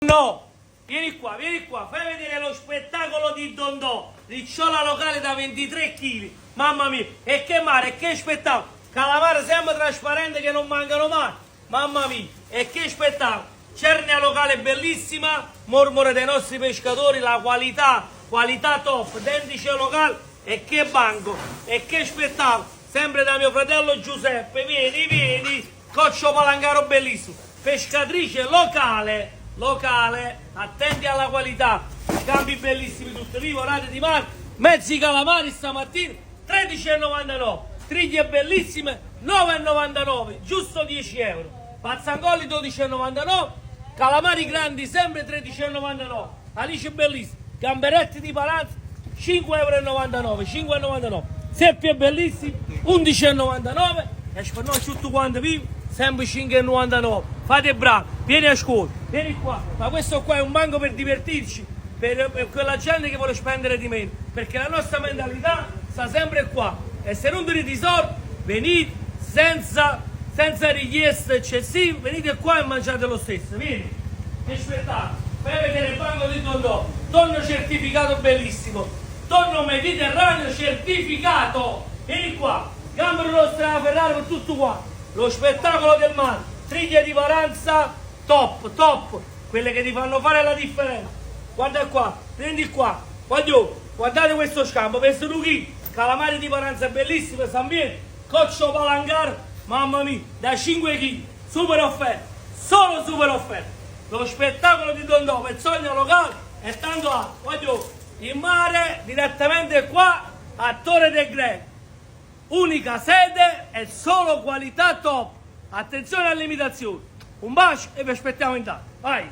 No, vieni qua, fai vedere lo spettacolo di Dondò, ricciola locale da 23 kg, mamma mia, e che mare, e che spettacolo, calamari sempre trasparente che non mancano mai, mamma mia, e che spettacolo, cernia locale bellissima, mormore dei nostri pescatori, la qualità top, dendice locale, e che banco, e che spettacolo, sempre da mio fratello Giuseppe, vieni, coccio palangaro bellissimo, pescatrice locale, attenti alla qualità, scambi bellissimi tutti, vivo, rate di mare, mezzi calamari stamattina, 13,99, triglie bellissime, 9,99, giusto 10 euro, pazzangolli 12,99, calamari grandi sempre 13,99, alici bellissimi, gamberetti di Palazzo 5,99 euro, seppie bellissimi 11,99, e per noi tutto quanto vivo sempre 5,99, fate bravi, vieni a scuola, vieni qua, ma questo qua è un banco per divertirci, per quella gente che vuole spendere di meno, perché la nostra mentalità sta sempre qua, e se non dite soldi, venite senza richieste eccessive, venite qua e mangiate lo stesso, vieni, che spettacolo, fai vedere il banco di Dondò, tonno certificato bellissimo, tonno mediterraneo certificato, vieni qua, gambero nostro alla Ferrari per tutto qua, lo spettacolo del mare, triglie di varanza top, quelle che ti fanno fare la differenza. Guarda qua, prendi qua, guardate questo scampo, per Suruchi, calamari di varanza bellissime, San Pietro, coccio palangar, mamma mia, da 5 kg, super offerta, solo super offerta. Lo spettacolo di Dondò, pezzogna locale, e tanto alto, in mare, direttamente qua, a Torre del Greco. Unica sede e solo qualità top. Attenzione alle limitazioni. Un bacio e vi aspettiamo in tanto. Vai!